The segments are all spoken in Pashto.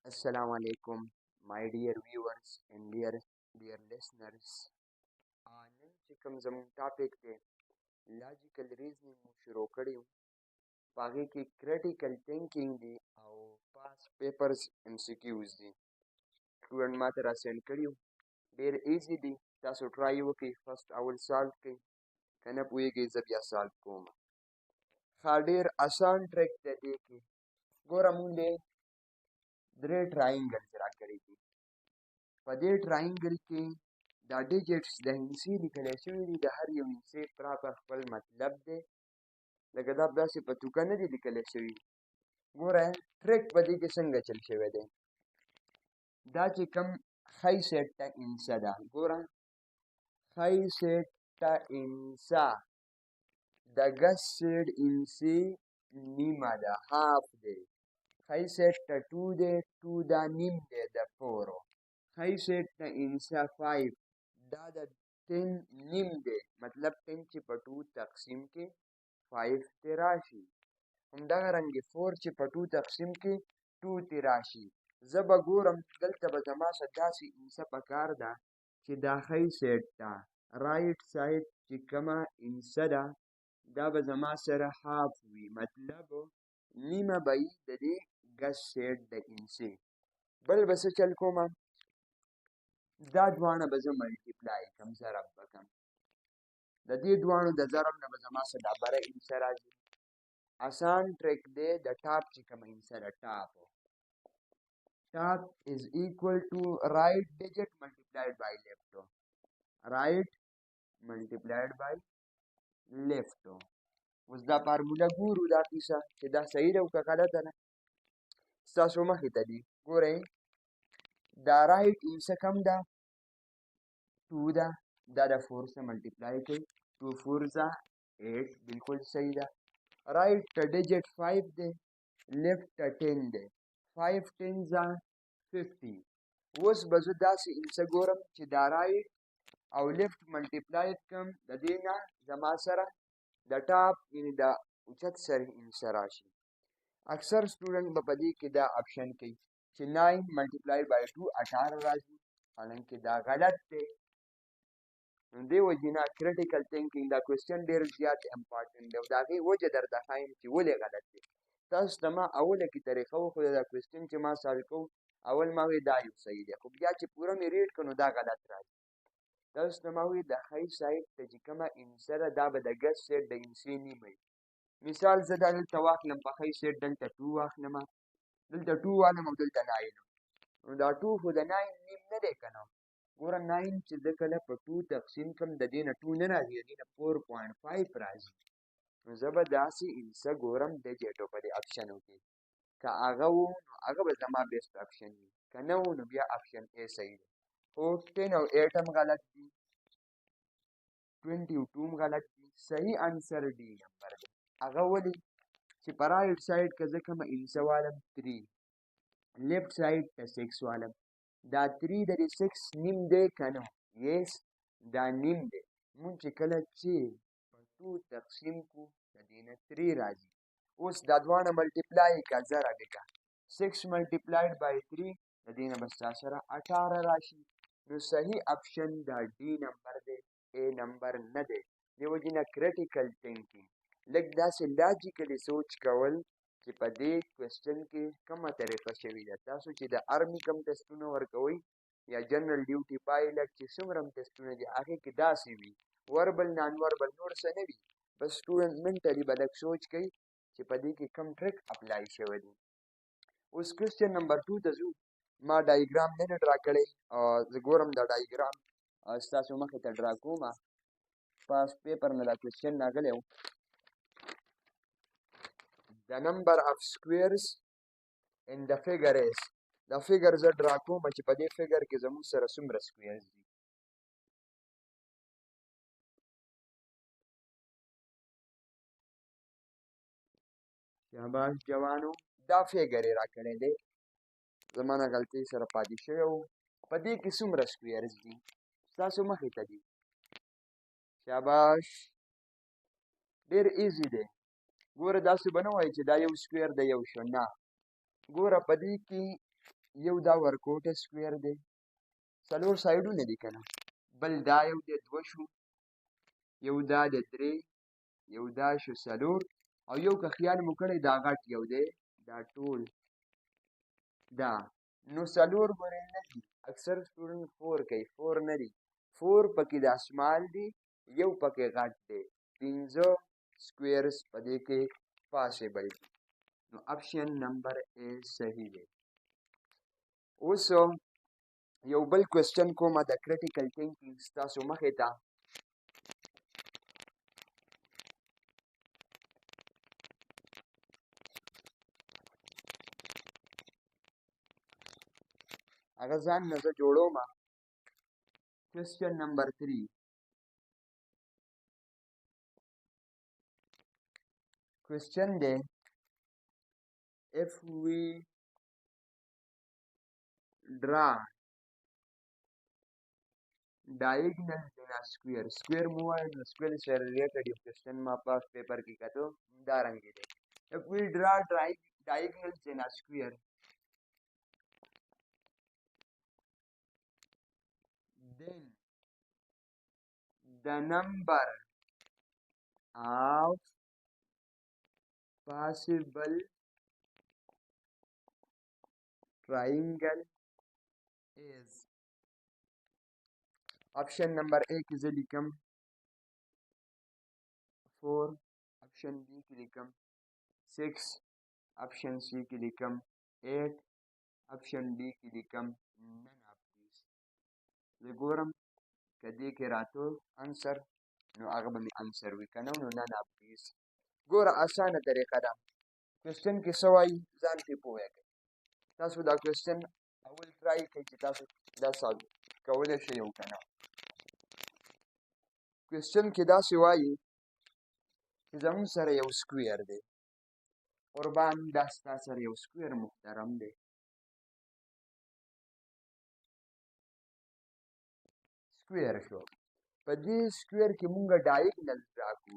Assalamu alaikum, my dear viewers and dear listeners. نن چې کوم زموږ ټاپک دی لاجیکل ریزنینګ مو شروع کړی و په هغې کې کریټیکل تھینکینګ دی او پاس پیپرز MCQs دي. سټوډنټ ما ته راسینډ کړي وو، ډېر ایزي دي، تاسو ټرای وکړئ، فرسټ اول سالو کړئ، که نه پوهېږئ زه بیا سالو کوم. ښه ډېر اسان ټریک دی دې کې. ګوره مونږ دی 3 ټراینګلز راکړي دي. په دې ټراینګل کې دا ډیجټس د هندسې لیکلی شوي دي، د هر یو هندسې پراپر خپل مطلب دی، لکه دا داسې په توکه نه دي لیکلی شوي. ګوره ټریک په دې کې څنګه چل شوی دی، دا چې کوم ښی سیټ ته انسه ده، ګوره ښی سیټ ته انسه د ګس سیډ انسې نیمه ده، هاف دی. ښی سیټ ته 2 دی، 2 دا نیم دی د 4. ښی سیټ ته انسه 5 دا د 10 نیم دی، مطلب 10 چې په 2 تقسیم کې 5 ته راشي. همدغرنګې 4 چې په 2 تقسیم کې 2 ته راشي. زه به ګورم دلته به زما سره داسې انسه پکار ده چې دا ښی سیټ ته رایټ سایډ چې کومه انسه ده دا به زما سره هاف وي، مطلب نیمه به وي د دې ګس سیټ د انسې. بل به څه چل کومه، دا دواړه به زه ملټیپلای کړم، ضرب به کړم. د دې دواړو د ضرب نه به زما څه دا بره انسه راځي. اسان ټریک دی، د ټاپ چې کومه انسه ده ټاپ is equal to right digit multiplied by left. right multiplied by left. اوس دا فارموله ګورو، دا کیسه چې دا صحیح ده او که غلطه ده ستاسو مخې ته دي. ګورئ دا رایټ انسه کم ده 2 ده، دا د 4 سره ملټیپلای کوي، 2 4 8 بالکل صحیح ده. رایټ ته ډیجټ 5 دی، لیفټ ته 10 دی، 5 10 50. اوس به زه داسې انسه ګورم چې دا رایټ او لیفټ ملټیپلای کړم، د دې نه زما سره د ټاپ یعنې د اوچت سر انسه راشي. اکثر سټوډنټ به په دې کې دا آپشن کوي چې 9 ملټیپلای بای 2 18 راځي، حالانکې دا غلط دی. نو دې وجې نه کریټیکل تھینکینګ دا کوېسچن ډېر زیات امپارټنټ دی او د هغې وجه درته ښایم چې ولې غلط دی. تاسو ته ما اوله کې طریقه وښوده، دا کوېسچن چې ما سالو کوو اول ما وی دا یو صحیح دی، خو بیا چې پوره مې ریډ کړو نو دا غلط راځي. تاسو ته ما وی د ښی سایډ ته چې کومه انسه ده دا به د ګس سیټ د انسې نیمه وي. مثال زه دا دلته واخلم په ښی سیټ دلته 2 واخلم، دلته 2 والم او دلته 9 نو دا 2 خو د 9 نیم نه دی که نه. ګوره 9 چې زه کله په 2 تقسیم کړم د دې نه 2 نه راځي، د دې نه 4.5 راځي. نو زه به داسې انسه ګورم ډیجټو په دې آپشنو کې، که هغه و نو هغه به زما بیسټ آپشن وي، که نه و نو بیا آپشن A صحیح دی. خو 10 او 8 هم غلط دي، 20 او 2 هم غلط دي. صحیح انسر ډي نمبر دی. هغه ولې چې په رایټ سایډ که زه کومه انسه والم 3، لیفټ سایډ ته 6 والم، دا 3 د دې 6 نیم دی که نه؟ یس دا نیم دی. مونږ چې کله چې په 2 تقسیم کو د دې نه 3 راځي. اوس دا دواړه ملټیپلای که ضرب یې که 6 ملټیپلایډ بای 3 د دې نه به ستا سره 18 راشي. نو صحیح آپشن دا ډي نمبر دی، A نمبر نه دی. دې وجې نه کریټیکل تھینکینګ لږ داسې لاجیکلی سوچ کول چې په دې کوېسچن کې کومه طریقه شوې ده. تاسو چې د آرمي کوم ټسټونه ورکوئ یا جنرال ډیوټي پایلټ چې څومره هم ټسټونه دي هغې کې داسې وي، وربل نان وربل نور څه نه وي، بس سټوډنټ منټلي به لږ سوچ کوي چې په دې کې کوم ټریک اپلای شوی دی. اوس کوېسچن نمبر 2 ته ځو. ما ډایګرام نه دی ډرا کړی، زه ګورم دا ډایګرام ستاسو مخې ته ډرا کوم. پاس پیپر نه دا کوېسچن راغلی و، the number of squares in the figure is. دا فیګر زه ډرا کوم چې په دې فیګر کې زموږ سره څومره سکویرز دي. شاباش جوانو، دا فیګر یې راکړی دی، زما نه غلطۍ سره پاتې شوی و. په دې کې څومره سکویرز دي ستاسو مخې ته دي. شاباش ډېر ایزي دی. ګوره داسې به نه وایي چې دا یو سکویر د یو شو، نه. ګوره په دې کې یو دا ورکوټ سکویر دی، څلور سایډونه دي که نه، بل دا یو دی دوه شو، یو دا د درې، یو دا شو څلور، او یو که خیال مو کړی دا غټ یو دی، دا ټول دا، نو څلور ګورې نه دي، اکثر سټوډنټ فور کوي، فور نه دي، فور پکې دا سمال دي، یو پکې غټ دی، پنځه سکویرز په دې کې پاسبل دي، نو آپشن نمبر ا صحیح دی. اوس یو بل کوېسچن کومه د کریټیکل تھینکینګ ستاسو مخې ته. هغه ځان نه زه جوړومه. کوېسچن نمبر 3 کوېسچن دی if we draw diagonals in a square, square مو وایي نو square سره related یو کوېسچن ما په پیپر کې کتو همدارنګې دی. if we draw diagonals in a square then the number of possible triangle is option number A کې زه لیکم 4, option B کې لیکم 6, option C کې لیکم 8, option D کې لیکم none of these. زه ګورم که دې کې راته انسر نو هغه به مې انسر وي، که نه نو none of these. ګوره اسانه طریقه ده، کوېسچن کې څه وایي ځان پرې پوه کړئ. تاسو دا کوېسچن اول ټرای کړئ چې تاسو دا سالو کولی شئ او که نه. کوېسچن کې داسې وایي چې زموږ سره یو سکویر دی، قربان دا ستا سره یو سکویر محترم دی، سکویر شو. په دې سکویر کې مونږ ډایګنل ډرا کړو،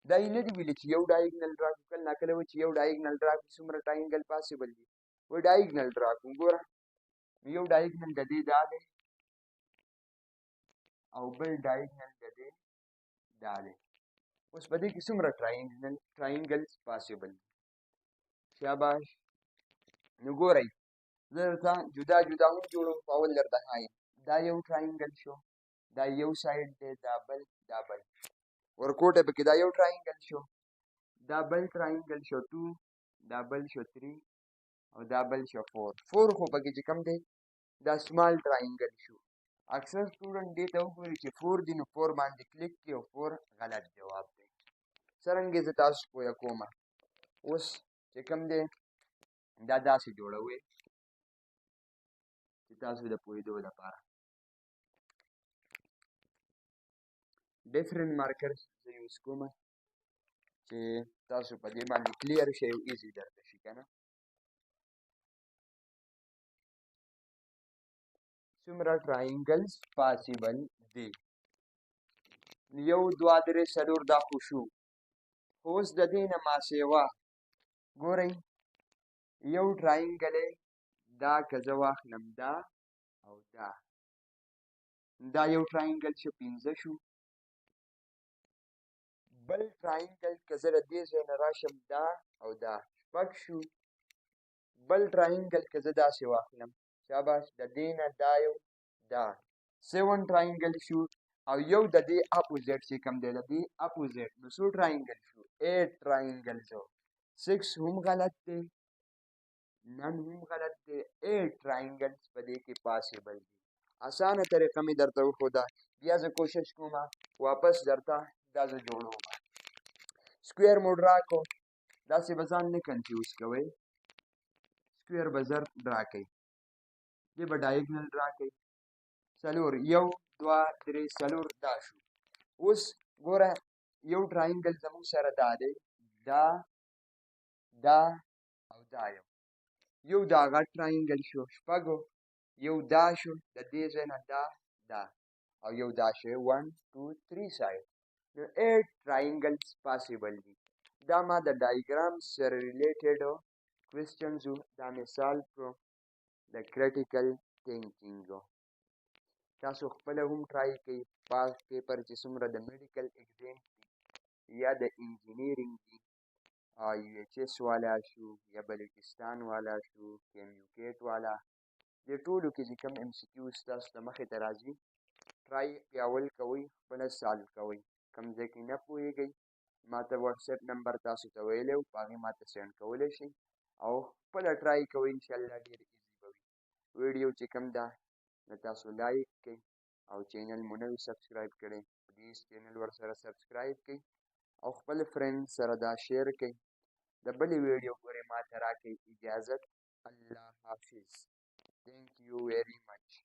دا یې نه دي ویلي چې یو ډایګنل ډرا کړو، کله ناکله وایي چې یو ډایګنل ډرا کړو څومره ټرایینګل پاسبل دي، وایي ډایګنل ډرا کړو. ګوره یو ډایګنل د دې دا دی او بل ډایګنل د دې دا دی. اوس په دې کې څومره ټرایینګلز پاسبل دي؟ شاباش. نو ګورئ زه درته جدا جدا هم جوړوم، په اول درته ښایم. دا یو ټرایینګل شو، دا یو سایډ دی، دا بل، دا بل ورکوټه پکې دا یو ټرایینګل شو، دا بل ټرایینګل شو 2، دا بل شو 3 او دا بل شو 4. 4 خو پکې چې کوم دی دا سمال ټرایینګل شو. اکثر سټوډنټ دې ته وګوري چې 4 دی نو 4 باندې کلیک کړي او 4 غلط جواب دی. څرنګه زه تاسو پوه کومه. اوس چې کوم دی دا داسې جوړوئ چې تاسو د پوهېدو لپاره. ډیفرنٹ مارکرز زه یوز کوم چې تاسو په دې باندې کلیر شئ او ایزي درته شي که نه. څومره ټرایینګلز پاسبل دي؟ یو دوه درې څلور دا خو شو. اوس د دې نه ماسیوا ګورئ یو ټرایینګل دا که زه واخلم دا او دا، دا یو ټرایینګل شو 15 شو. بل ټرایینګل که زه له دې ځای نه راشم دا او دا 6 شو. بل ټرایینګل که زه داسې واخلم شاباش د دې نه دا یو دا 7 ټرایینګل شو، او یو د دې اپوزیټ چې کوم دی د دې اپوزیټ نو څو ټرایینګل شو 8 ټرایینګل شو. 6 هم غلط دی، نن هم غلط دی، 8 ټرایینګلز په دې کې پاسبل دي. اسانه طریقه مې درته وښوده، بیا زه کوشش کوم واپس درته دا زه جوړوم. سکویر مو ډرا کړو، داسې به ځان نه کنفیوز کوئ، سکویر به زر ډرا کوئ، دې به ډایګنل ډرا کوئ. څلور، یو دوه درې څلور دا شو. اوس ګوره یو ټرایینګل زموږ سره دا دی، دا دا او دا یو دا غټ ټرایینګل شو 6، یو دا شو د دې ځای نه دا دا او یو دا شو 1 2 3 سایډ. نو 8 ټرایینګلز پاسبل دي. دا ما د ډایګرام سره ریلیټډ کوېسچنز دا مې سالو کړو. د critical thinking. تاسو خپله هم ټرای کوئ پاس پیپر چې څومره د میډیکل ایگزام یا د انجینیرینګ دي UHS والا شو یا بلوچستان والا شو Mcqs والا دې ټولو کې چې کوم MCQs تاسو ته مخې ته راځي ټرای پیاول کوئ خپله سالو کوئ کوم ځای کې نه پوهېږئ ما ته واتساپ نمبر تاسو ته ویلی و په هغې ما ته سینډ کولی شئ او خپله ټرای کوئ انشاءالله ډېر ایزي به وي ویډیو چې کوم ده نو تاسو لایک کړئ او چینل مو نه وي سبسکرایب کړی پلیز چینل ورسره سبسکرایب کړئ او خپل فرینډ سره دا شیر کړئ د بلې ویډیو پورې ما ته راکړئ اجازت الله حافظ. Thank you very much.